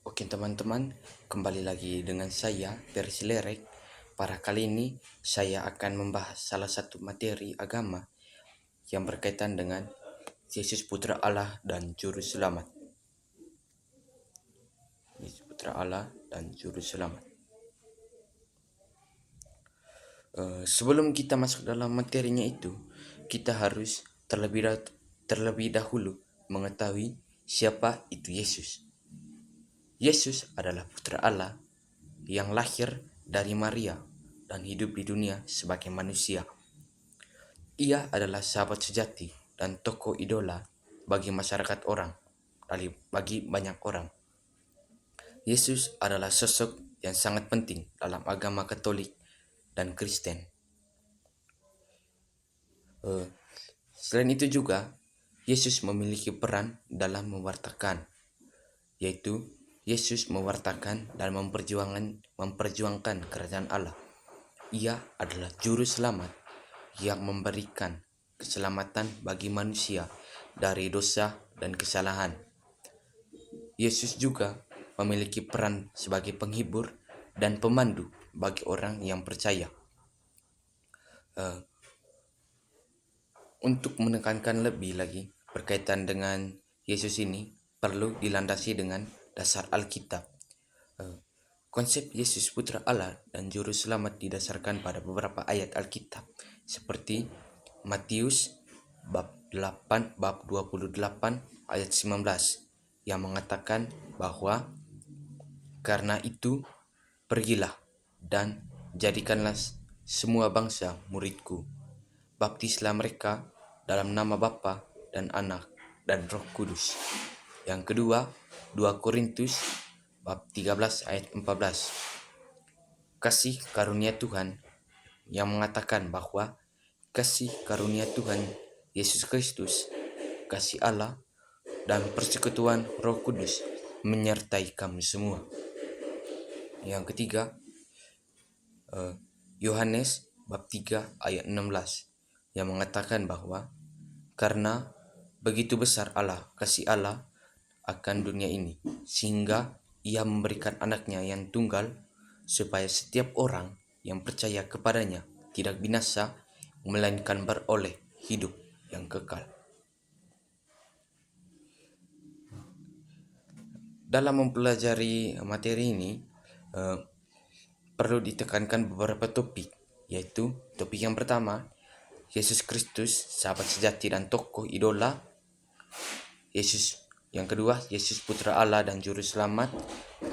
Oke teman-teman, kembali lagi dengan saya Persi Lerek. Pada kali ini saya akan membahas salah satu materi agama yang berkaitan dengan Yesus Putra Allah dan Juru Selamat. Yesus Putra Allah dan Juru Selamat. Sebelum kita masuk dalam materinya itu, kita harus terlebih dahulu mengetahui siapa itu Yesus. Yesus adalah Putra Allah yang lahir dari Maria dan hidup di dunia sebagai manusia. Ia adalah sahabat sejati dan tokoh idola bagi masyarakat orang, bagi banyak orang. Yesus adalah sosok yang sangat penting dalam agama Katolik dan Kristen. Selain itu juga, Yesus memiliki peran dalam mewartakan, yaitu Yesus mewartakan dan memperjuangkan kerajaan Allah. Ia adalah juru selamat yang memberikan keselamatan bagi manusia dari dosa dan kesalahan. Yesus juga memiliki peran sebagai penghibur dan pemandu bagi orang yang percaya. Untuk menekankan lebih lagi berkaitan dengan Yesus ini, perlu dilandasi dengan dasar Alkitab. Konsep Yesus Putra Allah dan Juru Selamat didasarkan pada beberapa ayat Alkitab seperti Matius bab 28 ayat 19 yang mengatakan bahwa karena itu pergilah dan jadikanlah semua bangsa muridku. Baptislah mereka dalam nama Bapa dan Anak dan Roh Kudus. Yang kedua, 2 Korintus bab 13 ayat 14. Kasih karunia Tuhan yang mengatakan bahwa kasih karunia Tuhan Yesus Kristus, kasih Allah, dan persekutuan Roh Kudus menyertai kamu semua. Yang ketiga, Yohanes bab 3 ayat 16 yang mengatakan bahwa karena begitu besar kasih Allah akan dunia ini, sehingga ia memberikan anaknya yang tunggal, supaya setiap orang yang percaya kepadanya tidak binasa, melainkan beroleh hidup yang kekal. Dalam mempelajari materi ini, perlu ditekankan beberapa topik, yaitu topik yang pertama, Yesus Kristus, sahabat sejati dan tokoh idola. Yang kedua, Yesus Putra Allah dan Juru Selamat.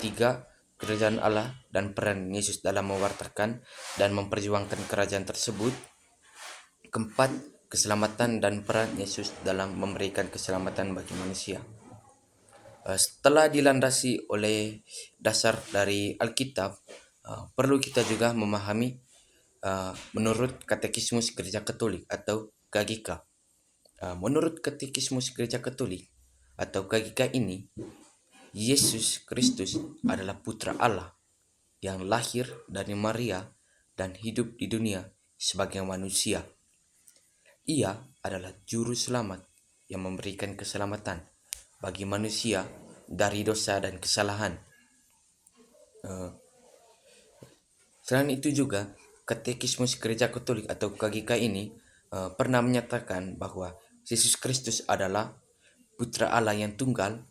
Tiga, kerajaan Allah dan peran Yesus dalam mewartakan dan memperjuangkan kerajaan tersebut. Keempat, keselamatan dan peran Yesus dalam memberikan keselamatan bagi manusia. Setelah dilandasi oleh dasar dari Alkitab, perlu kita juga memahami menurut Katekismus Gereja Katolik atau KGK. Menurut Katekismus Gereja Katolik atau KGK ini, Yesus Kristus adalah Putra Allah yang lahir dari Maria dan hidup di dunia sebagai manusia. Ia adalah Juru Selamat yang memberikan keselamatan bagi manusia dari dosa dan kesalahan. Selain itu juga, Katekismus Gereja Katolik atau KGK ini pernah menyatakan bahwa Yesus Kristus adalah Putra Allah yang tunggal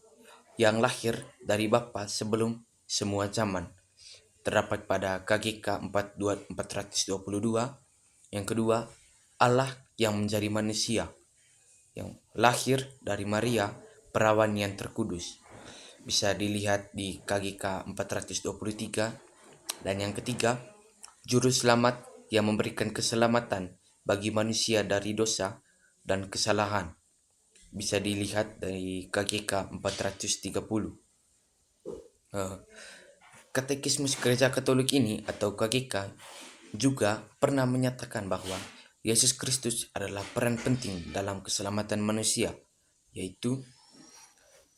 yang lahir dari Bapa sebelum semua zaman. Terdapat pada KGK 422. Yang kedua, Allah yang menjadi manusia yang lahir dari Maria, perawan yang terkudus. Bisa dilihat di KGK 423. Dan yang ketiga, Juru Selamat yang memberikan keselamatan bagi manusia dari dosa dan kesalahan. Bisa dilihat dari KGK 430. Katekismus Gereja Katolik ini atau KGK juga pernah menyatakan bahwa Yesus Kristus adalah peran penting dalam keselamatan manusia, yaitu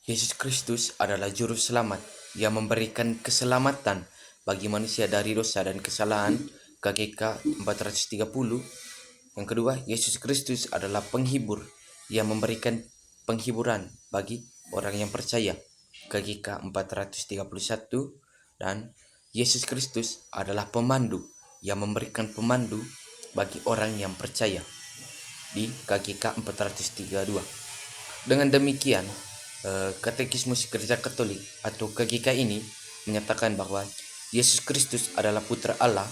Yesus Kristus adalah Juru Selamat yang memberikan keselamatan bagi manusia dari dosa dan kesalahan, KGK 430. Yang kedua, Yesus Kristus adalah penghibur yang memberikan penghiburan bagi orang yang percaya, KGK 431, dan Yesus Kristus adalah pemandu yang memberikan pemandu bagi orang yang percaya di KGK 432. Dengan demikian, Katekismus Gereja Katolik atau KGK ini menyatakan bahwa Yesus Kristus adalah Putra Allah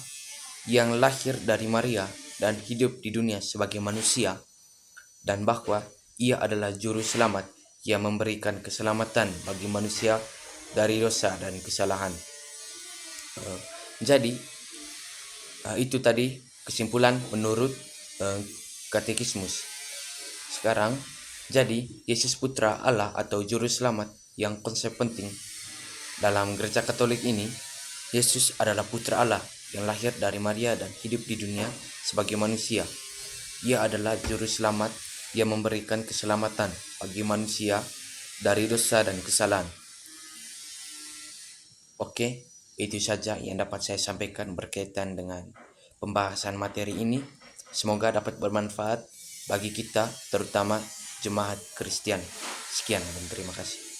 yang lahir dari Maria dan hidup di dunia sebagai manusia, dan bahwa ia adalah juru selamat yang memberikan keselamatan bagi manusia dari dosa dan kesalahan. Jadi itu tadi kesimpulan menurut Katekismus. Sekarang, jadi Yesus Putra Allah atau juru selamat yang konsep penting dalam Gereja Katolik ini, Yesus adalah Putra Allah yang lahir dari Maria dan hidup di dunia sebagai manusia. Ia adalah juru selamat yang memberikan keselamatan bagi manusia dari dosa dan kesalahan. Oke, itu saja yang dapat saya sampaikan berkaitan dengan pembahasan materi ini. Semoga dapat bermanfaat bagi kita, terutama jemaat Kristen. Sekian dan terima kasih.